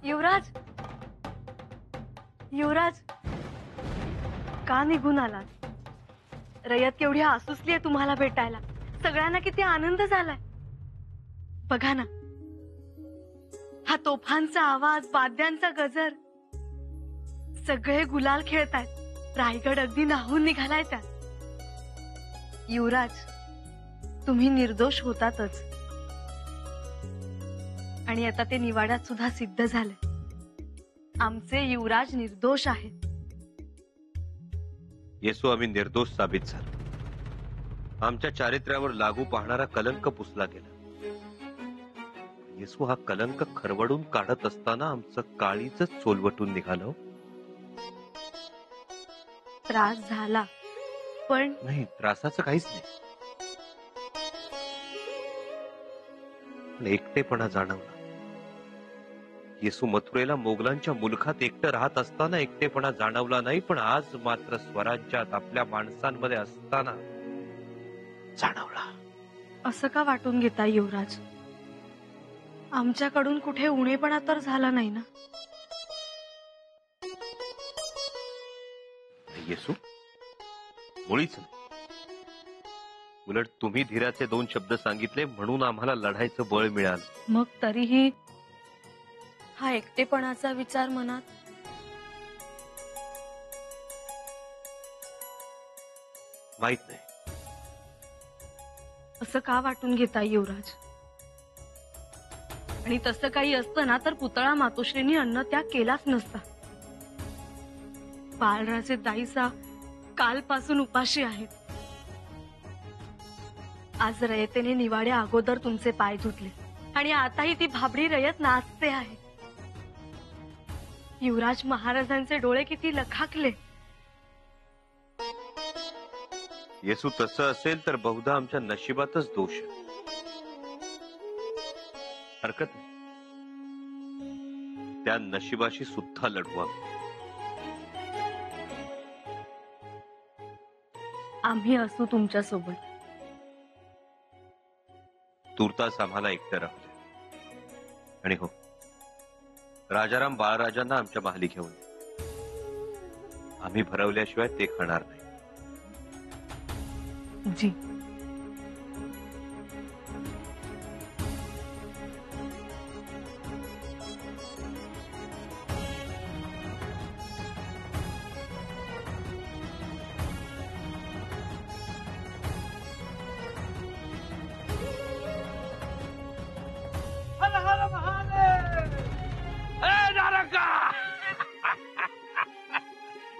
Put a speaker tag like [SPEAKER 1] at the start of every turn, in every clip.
[SPEAKER 1] युवराज, युवराज, का निघून आलात? रयत केवढी आसुसली आहे तुम्हाला भेटायला. सगळ्यांना किती आनंद झालाय बघा ना. हा तोफांचा आवाज, वाद्यांचा गजर, सगळे गुलाल खेळतायत. रायगड अगदी नाहून निघालाय त्यात. युवराज, तुम्ही निर्दोष होतातच आणि आता ते निवाड्यात सुद्धा सिद्ध झालंय. आमचे युवराज निर्दोष आहेत.
[SPEAKER 2] येसू, आम्ही निर्दोष साबित झालो. आमच्या चारित्र्यावर लागू पाहणारा कलंक पुसला गेला. येसू, हा कलंक खरवडून काढत असताना आमचं काळीच सोलवटून निघालं.
[SPEAKER 1] त्रास झाला पण
[SPEAKER 2] नाही, त्रासाचं काहीच नाही. पण एकटेपणा जाणवला. येसू, मथुरेला मोगलांच्या मुलखात एकटं राहत असताना एकटेपणा जाणवला नाही, पण आज मात्र स्वराज्यात आपल्या माणसांमध्ये असताना जाणवला.
[SPEAKER 1] असं का वाटून घेता युवराज? आमच्याकडून कुठे उणेपणा तर झाला नाही ना?
[SPEAKER 2] येसू, मुळीच नाही. उलट तुम्ही धीराचे 2 शब्द सांगितले म्हणून आम्हाला लढायचं बळ मिळालं.
[SPEAKER 1] मग तरीही हा एकटेपणाचा विचार मनात?
[SPEAKER 2] माहित नाही.
[SPEAKER 1] असं का वाटून घेता युवराज? आणि तसं काही असतं ना तर पुतळा मातोश्रींनी अन्नत्याग केलाच नसता. बाळराजे दाईसा कालपासून उपाशी आहेत. आज रयतेने निवाड्या अगोदर तुमचे पाय धुतले आणि आताही ती भाबडी रयत नाचते आहे. युवराज महाराजांचे डोळे किती लखाकले.
[SPEAKER 2] येसू, तसं असेल तर बहुधा आमच्या नशिबातच दोष आहे. हरकत नाही, त्या नशिबाशी सुद्धा लढवा.
[SPEAKER 1] आम्ही असू तुमच्या सोबत.
[SPEAKER 2] तूर्तास आम्हाला एकटं राहू दे. आणि हो, राजाराम बाळराजांना आमच्या महाली घेऊन ये. आम्ही भरवल्याशिवाय ते खाणार नाही.
[SPEAKER 1] जी.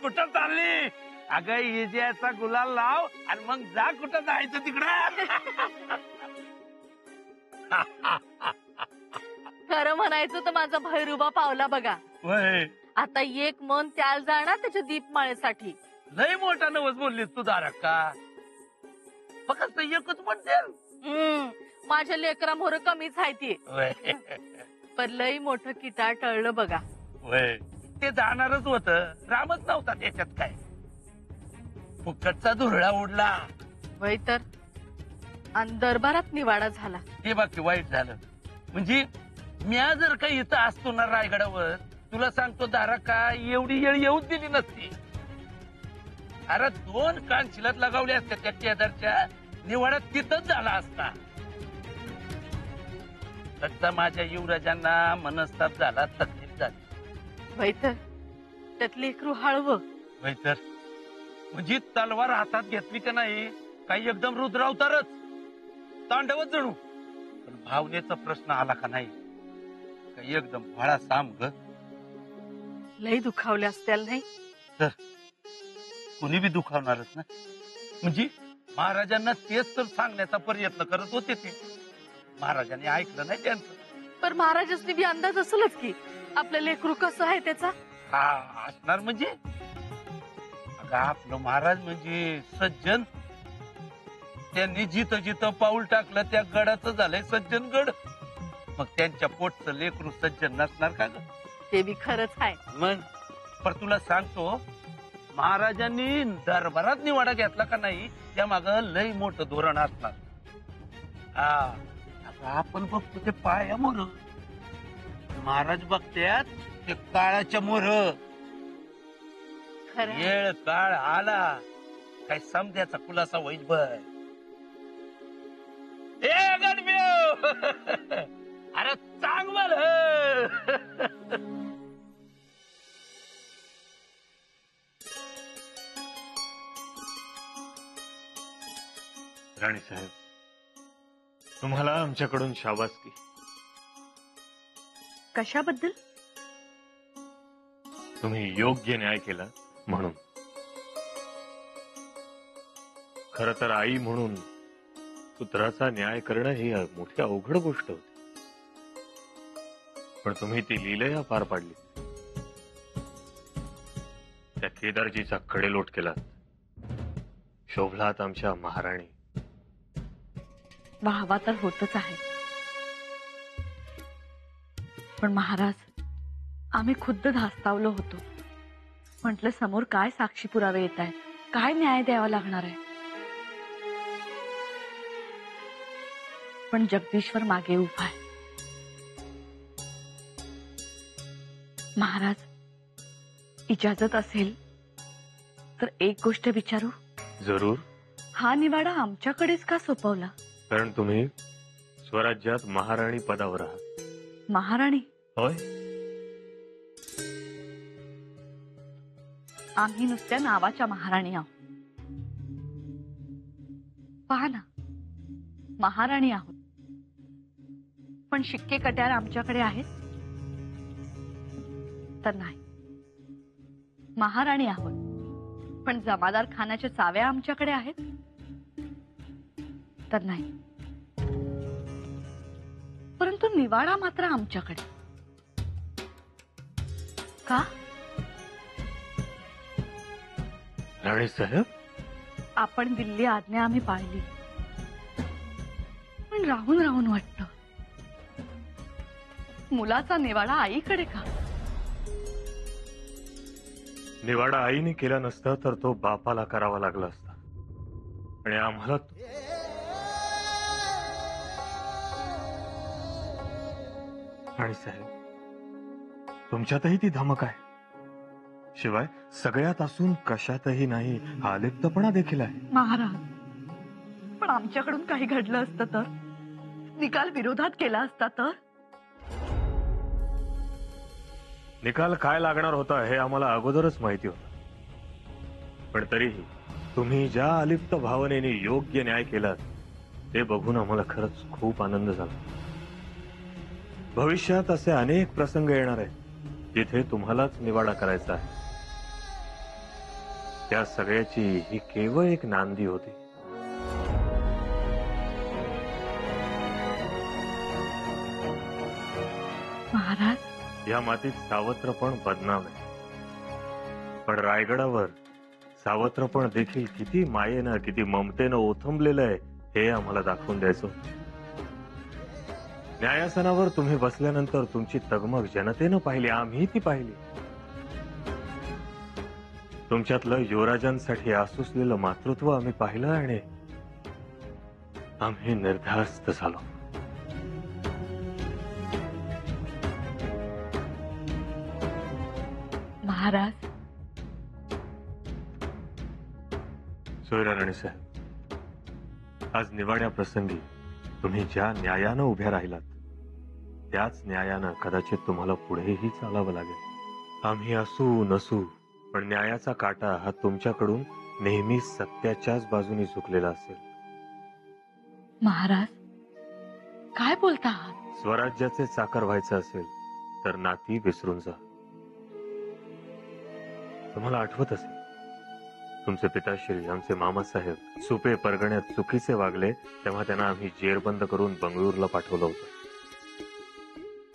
[SPEAKER 3] कुठं चालली? अगं, इजेचा गुलाल लाव आणि मग जा कुठं जायचं तिकडं.
[SPEAKER 4] खरं म्हणायचं तर माझा भैरुबा पावला बघा.
[SPEAKER 3] वय,
[SPEAKER 4] आता एक मन त्याला जाणार त्याच्या दीपमाळेसाठी.
[SPEAKER 3] लय मोठा नवस बोललीस तू दारक्का. फक्त एकच म्हणते.
[SPEAKER 4] माझ्या लेकरा मोर कमीच आहे ती.
[SPEAKER 3] वय,
[SPEAKER 4] पण लय मोठं किटा टळलं बघा.
[SPEAKER 3] वय, ते जाणारच होत. रामच नव्हता त्याच्यात काय. फुकटचा धुरळा उडला.
[SPEAKER 4] वय तर आणि दरबारात निवाडा झाला.
[SPEAKER 3] ते बाकी वाईट झालं. म्हणजे म्या जर काही इथं असतो ना रायगडावर, तुला सांगतो दारक्का, एवढी येळ येऊच दिली नसती. अरे 2 कान शिलत लगावले असते त्या शेजारच्या. निवाडा तिथंच झाला असता. तसा माझ्या युवराजांना मनस्ताप झाला, तकलीफ झाली.
[SPEAKER 4] वय तर त्यात लेकरू हळवं.
[SPEAKER 3] वय तर म्हणजे तलवार हातात घेतली का नाही, काही एकदम रुद्रावतारच, तांडवच जणू. पण भावनेचा प्रश्न आला का नाही, काही एकदम भळा साम ग.
[SPEAKER 4] लय दुखावले असत्याल नाही
[SPEAKER 3] तर कुणी बी दुखावणारच ना. म्हणजे महाराजांना तेच तर सांगण्याचा प्रयत्न करत होते ते. महाराजांनी ऐकलं नाही त्यांचं.
[SPEAKER 4] पण महाराजांनी बी अंदाज असेलच की आपलं लेकरू कसं आहे त्याचा.
[SPEAKER 3] हा असणार म्हणजे. अगं, आपलं महाराज म्हणजे सज्जन. त्यांनी जिथं जिथं पाऊल टाकलं त्या गडाचं झालंय सज्जन गड. मग त्यांच्या पोटचं लेकरू सज्जन नसणार का ग?
[SPEAKER 4] ते बी खरंच आहे.
[SPEAKER 3] मग पर तुला सांगतो, महाराजांनी दरबारात निवाडा घेतला का नाही, त्या माग लय मोठं धोरण असणार. हा, आता आपण बघतो ते पाया मोर महाराज बघत्यात ते काळाच्या मोर.
[SPEAKER 4] खरं
[SPEAKER 3] येळ काळ आला काय समध्याचा खुलासा होईल बर. ए गणप्यो अरे चांग बर.
[SPEAKER 5] राणी साहेब, तुम्हाला आमच्याकडून शाबासकी.
[SPEAKER 1] कशाबद्दल?
[SPEAKER 5] तुम्ही योग्य न्याय केला म्हणून. खर तर आई म्हणून पुत्राचा न्याय करणं ही मोठी अवघड गोष्ट होती, पण तुम्ही ती लीलया पार पाडली. त्या केदारजीचा कडेलोट केलात. शोभलात आमच्या महाराणी.
[SPEAKER 1] वाहवा तर होतच आहे, पण महाराज, आम्ही खुद्द धास्तावलो होतो. म्हटलं समोर काय साक्षी पुरावे येत आहेत, काय न्याय द्यावा लागणार आहे. पण जगदीश्वर मागे उभा आहे. महाराज, इजाजत असेल तर एक गोष्ट विचारू.
[SPEAKER 5] जरूर.
[SPEAKER 1] हा निवाडा आमच्याकडेच का सोपवला?
[SPEAKER 5] कारण तुम्ही स्वराज्यात महाराणी पदावर आहात.
[SPEAKER 1] महाराणी?
[SPEAKER 5] होय.
[SPEAKER 1] आम्ही नुसत्या नावाच्या महाराणी आहोत. पहा ना, महाराणी आहोत, पण शिक्के कट्यार आमच्याकडे आहेत तर नाही. महाराणी आहोत, पण जमादार खानाच्या चाव्या आमच्याकडे आहेत तर नाही. परंतु निवाडा मात्र आमच्याकडे का?
[SPEAKER 5] राणी साहेब,
[SPEAKER 1] आपण दिल्ली आज्ञा आम्ही पाळली, पण राहून राहून वाटतं मुलाचा निवाडा आईकडे का?
[SPEAKER 5] निवाडा आईने केला नसता तर तो बापाला करावा लागला असता, आणि आम्हाला राणी साहेब, तुमच्यातही ती धमक आहे. शिवाय सगळ्यात असून कशातही नाही हा अलिप्तपणा देखील आहे.
[SPEAKER 1] महाराज, पण आमच्याकडून काही घडलं असतं तर, निकाल विरोधात केला असता तर.
[SPEAKER 5] निकाल काय लागणार होता हे आम्हाला अगोदरच माहिती होतं, पण तरीही तुम्ही ज्या अलिप्त भावनेने योग्य न्याय केलात ते बघून आम्हाला खरंच खूप आनंद झाला. भविष्यात असे अनेक प्रसंग येणार आहेत जिथे तुम्हालाच निवाडा करायचा आहे. त्या सगळ्याची ही केवळ एक नांदी होती.
[SPEAKER 1] महाराज,
[SPEAKER 5] या मातीत सावत्रपण बदनाम आहे, पण रायगडावर सावत्रपण देखील किती मायेनं, किती ममतेनं ओथंबलेलं आहे हे आम्हाला दाखवून द्यायचं. न्यायासनावर तुम्ही बसल्यानंतर तुमची तगमग जनतेनं पाहिली, आम्ही ती पाहिली. तुमच्यातलं युवराजांसाठी आसुसलेलं मातृत्व आम्ही पाहिलं आणि आम्ही निर्धास्त झालो.
[SPEAKER 1] महाराज,
[SPEAKER 5] सोयरा राणी साहेब, आज निवाड्या प्रसंगी तुम्ही ज्या न्यायानं उभ्या राहिलात त्याच न्यायानं कदाचित तुम्हाला पुढेही चालावं लागेल. आम्ही असू नसू, पण न्यायाचा काटा हा तुमच्याकडून नेहमी सत्याच्याच बाजूने झुकलेला असेल.
[SPEAKER 1] महाराज, काय बोलता आहात?
[SPEAKER 5] स्वराज्याचे चाकर व्हायचं असेल तर नाती विसरून जा. तुम्हाला आठवत असेल, तुमचे पिताश्री आमचे मामासाहेब सुपे परगण्यात चुकीचे वागले तेव्हा त्यांना आम्ही जेरबंद करून बंगळूरला पाठवलं होतं.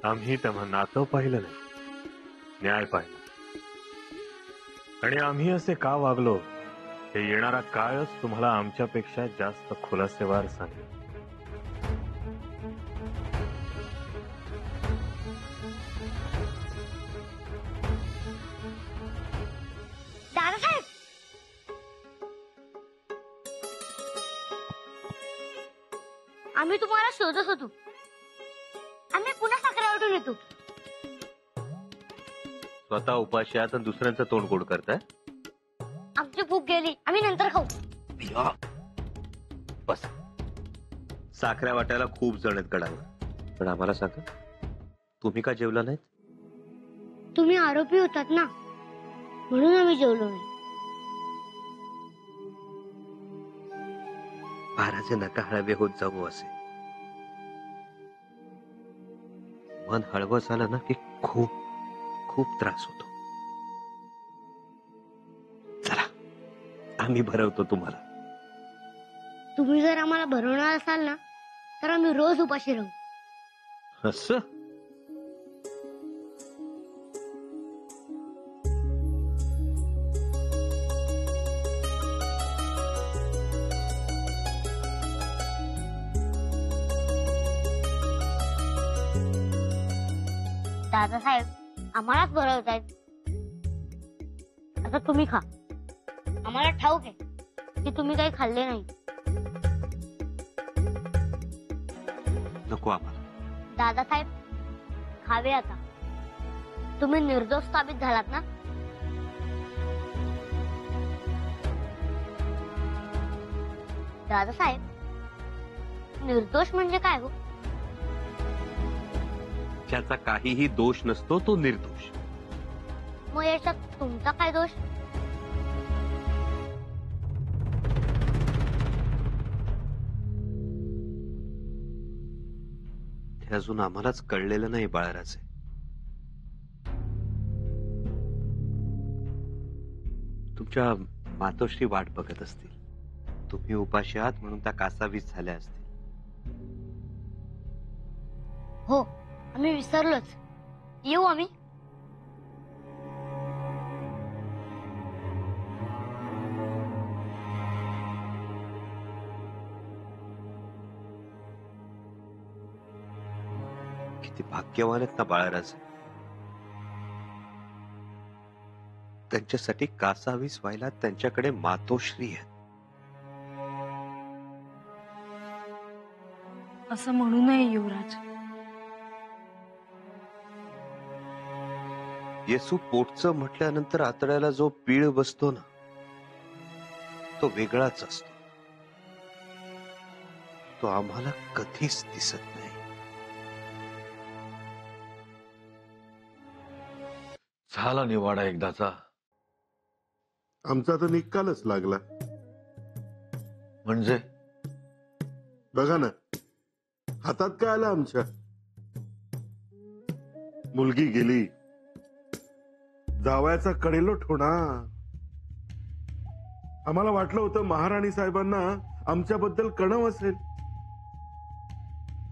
[SPEAKER 5] आम्ही तेव्हा नातं पाहिलं नाही, न्याय पाहिला. आणि आम्ही असे का वागलो हे येणारा काळच तुम्हाला आमच्यापेक्षा जास्त खुलासेवार सांगेल.
[SPEAKER 6] दादासाहेब, आम्ही तुम्हाला शोधत होतो. आम्ही पुन्हा साखरेवरून येतो.
[SPEAKER 2] स्वतः उपाशी आहात आणि दुसऱ्यांचं तोंड गोड करताय.
[SPEAKER 6] आमची भूक गेली, आम्ही नंतर खाऊ.
[SPEAKER 2] बस. साखऱ्या वाटायला खूप जण आहेत गडावर, पण आम्हाला सांगा, तुम्ही का जेवला नाहीत?
[SPEAKER 6] तुम्ही आरोपी होतात ना, म्हणून आम्ही जेवलो नाही.
[SPEAKER 2] महाराजे नका हळवे होत जाऊ असे. मन हळवं झालं ना की खूप खूप त्रास होतो. चला, आम्ही भरवतो तुम्हाला.
[SPEAKER 6] तुम्ही जर आम्हाला भरवणार असाल ना, तर आम्ही रोज उपाशी राहू.
[SPEAKER 2] असं
[SPEAKER 6] दादासाहेब आम्हालाच भरवतायत. आता तुम्ही खा. आम्हाला ठाऊक आहे की तुम्ही काही खाल्ले नाही.
[SPEAKER 2] नको आम्हाला.
[SPEAKER 6] दादासाहेब खावे आता. तुम्ही निर्दोष साबित झालात ना. दादासाहेब निर्दोष म्हणजे काय हो?
[SPEAKER 2] ज्याचा काहीही दोष नसतो तो निर्दोष.
[SPEAKER 6] मग याच्यात तुमचा काय दोष?
[SPEAKER 2] हे अजून आम्हालाच कळलेलं नाही बाळराजे. तुमच्या मातोश्री वाट बघत असतील. तुम्ही उपाशी आहात म्हणून त्या कासावीस झाल्या असतील.
[SPEAKER 6] हो, आम्ही विसरलोच. येऊ आम्ही.
[SPEAKER 2] किती भाग्यवान आहेत ना बाळराजे. त्यांच्यासाठी कासावीस व्हायला त्यांच्याकडे मातोश्री आहेत.
[SPEAKER 1] असं म्हणू नये युवराज.
[SPEAKER 2] येसू पोटचं म्हटल्यानंतर आतड्याला जो पीळ बसतो ना, तो वेगळाच असतो. तो आम्हाला कधीच दिसत नाही.
[SPEAKER 3] झाला निवाडा एकदाचा.
[SPEAKER 7] आमचा तर निकालच लागला.
[SPEAKER 3] म्हणजे
[SPEAKER 7] बघा ना, हातात काय आलं आमच्या. मुलगी गेली, जावयाचा कडेलोट होणार. आम्हाला वाटलं होतं महाराणी साहेबांना आमच्याबद्दल कणव असेल,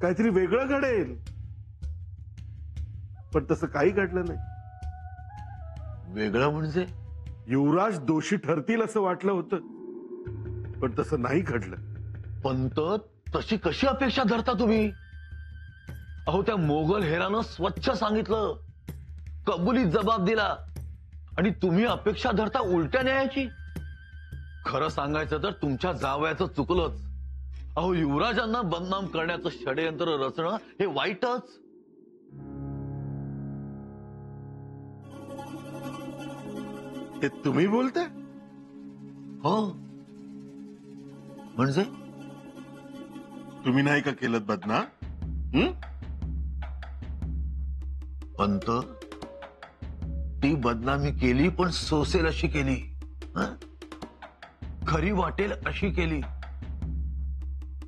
[SPEAKER 7] काहीतरी वेगळं घडेल, पण तसं काही घडलं नाही.
[SPEAKER 3] वेगळं म्हणजे
[SPEAKER 7] युवराज दोषी ठरतील असं वाटलं होतं, पण तसं नाही घडलं.
[SPEAKER 8] पंत, तशी कशी अपेक्षा धरता तुम्ही? अहो, त्या मोगल हेरानं स्वच्छ सांगितलं, कबुलीत जबाब दिला, आणि तुम्ही अपेक्षा धरता उलट्या न्यायाची. खरं सांगायचं तर तुमच्या जावयाचं चुकलंच. अहो, युवराजांना बदनाम करण्याचं षडयंत्र रचणं हे वाईटच.
[SPEAKER 7] हे तुम्ही बोलताय?
[SPEAKER 8] हो, म्हणजे
[SPEAKER 7] तुम्ही नाही का केलं बदनाम?
[SPEAKER 8] पंत, ती बदनामी केली, पण सोसेल अशी केली, हं? खरी वाटेल अशी केली,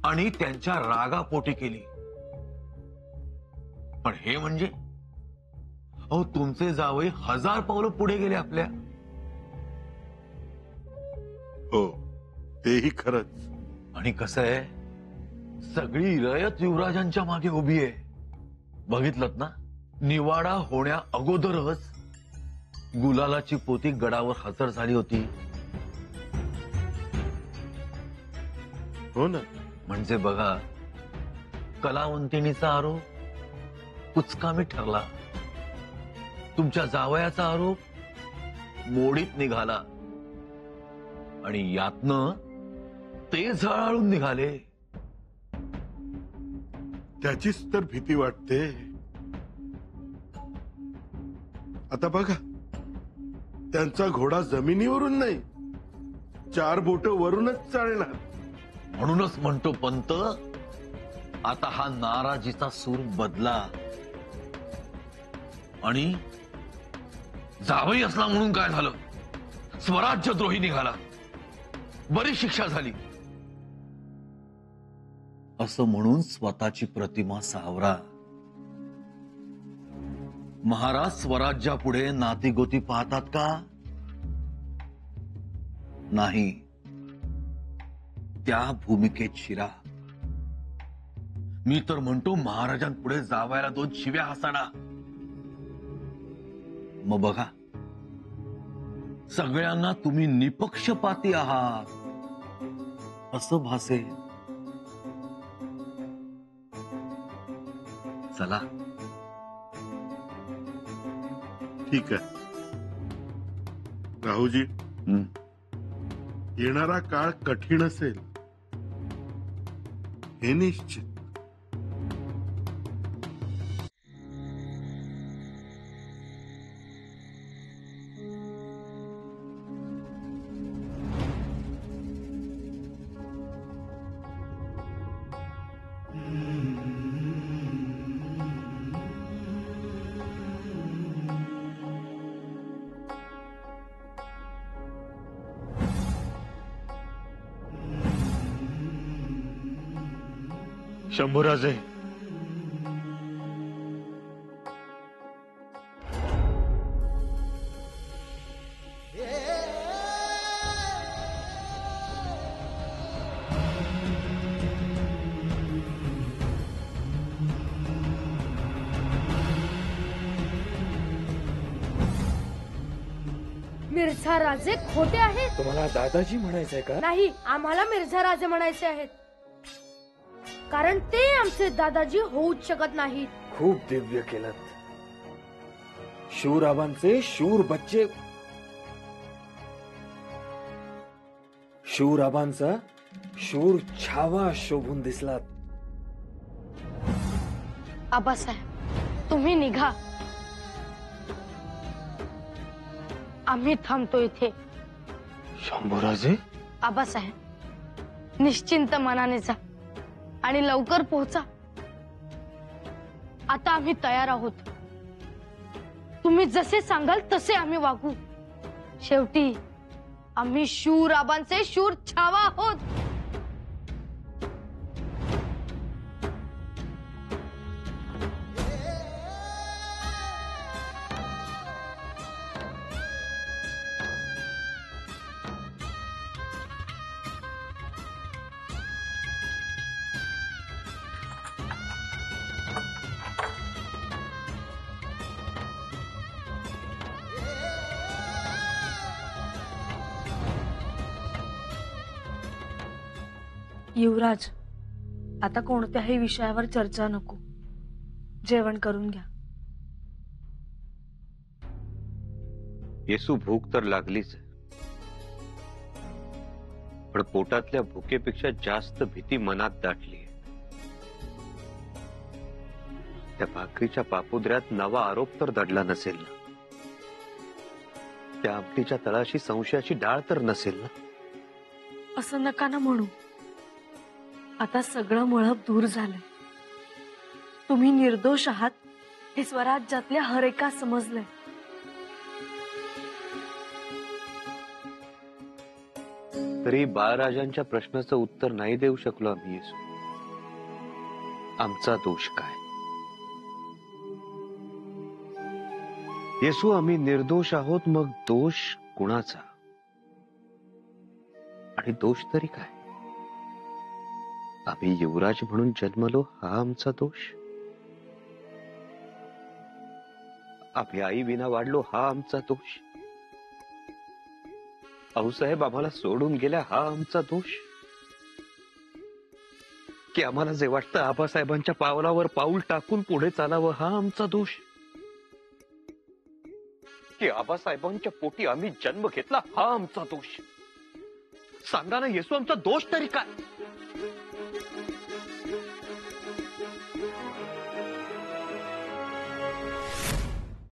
[SPEAKER 8] आणि त्यांच्या रागापोटी केली. पण हे म्हणजे, अहो, तुमचे जावई 1000 पावलं पुढे गेले आपल्या.
[SPEAKER 7] हो, तेही खरंच.
[SPEAKER 8] आणि कसं आहे, सगळी रयत युवराजांच्या मागे उभी आहे. बघितलंत ना, निवाडा होण्या अगोदरच गुलालाची पोती गडावर हजर झाली होती.
[SPEAKER 7] हो ना.
[SPEAKER 8] म्हणजे बघा, कलावंतिणीचा आरोप कुचकामी ठरला, तुमच्या जावयाचा आरोप मोडीत निघाला, आणि यातनं ते झळाळून निघाले.
[SPEAKER 7] त्याचीच तर भीती वाटते. आता बघा, त्यांचा घोडा जमिनीवरून नाही, 4 बोट वरूनच चालणार.
[SPEAKER 8] म्हणूनच म्हणतो पंत, आता हा नाराजीचा सूर बदला आणि जावई असला म्हणून काय झालं, स्वराज्यद्रोही निघाला, बरी शिक्षा झाली असं म्हणून स्वतःची प्रतिमा सावरा. महाराज स्वराज्यापुढे नातीगोती पाहतात का? नाही. त्या भूमिकेत शिरा. मी तर म्हणतो महाराजांपुढे जावायला 2 शिव्या हसाना. मग बघा, सगळ्यांना तुम्ही निपक्षपाती आहात असं भासेल. चला.
[SPEAKER 7] ठीक आहे राहूजी, येणारा काळ कठीण असेल हे निश्चित.
[SPEAKER 5] शंभूराजे,
[SPEAKER 4] मिर्झा राजे खोटे आहेत.
[SPEAKER 9] तुम्हाला दादाजी म्हणायचंय का?
[SPEAKER 4] नाही, आम्हाला मिर्झा राजे म्हणायचे आहेत, कारण ते आमचे दादाजी होऊच शकत नाहीत.
[SPEAKER 9] खूप दिव्य केलं. शूराबांचे शूर बच्चे, शूराबांचा शूर छावा शोभून दिसलात.
[SPEAKER 4] आबासाहेब, तुम्ही निघा, आम्ही थांबतो इथे.
[SPEAKER 9] शंभूराजे,
[SPEAKER 4] आबासाहेब, निश्चिंत मनाने जा आणि लवकर पोहोचा. आता आम्ही तयार आहोत. तुम्ही जसे सांगाल तसे आम्ही वागू. शेवटी आम्ही शूर आबांचे शूर छावा आहोत.
[SPEAKER 1] युवराज, आता कोणत्याही विषयावर चर्चा नको. जेवण करून घ्या.
[SPEAKER 2] येसू, भूक तर लागलीच, पण पोटातल्या भुकेपेक्षा जास्त भीती मनात दाटली. त्या भाकरीच्या पापुद्र्यात नवा आरोप तर दडला नसेल ना? त्या आमटीच्या तळाशी संशयाची डाळ तर नसेल ना?
[SPEAKER 1] असं नका ना म्हणू. आता सगळं मळप दूर झालंय. तुम्ही निर्दोष आहात हे स्वराज्यातल्या हर एका समजलंय.
[SPEAKER 2] तरी बाळराजांच्या प्रश्नाचं उत्तर नाही देऊ शकलो आम्ही. येसू, आमचा दोष काय? येसू, आम्ही निर्दोष आहोत, मग दोष कुणाचा? आणि दोष तरी काय? आम्ही युवराज म्हणून जन्मलो हा आमचा दोष? आम्ही आई विना वाढलो हा आमचा दोष? आऊसाहेब आम्हाला सोडून गेल्या हा आमचा दोष? की आम्हाला जे वाटतं आबासाहेबांच्या पावलावर पाऊल टाकून पुढे चालावं हा आमचा दोष? की आबासाहेबांच्या पोटी आम्ही जन्म घेतला हा आमचा दोष? सांगा ना येसू, आमचा दोष तरी काय?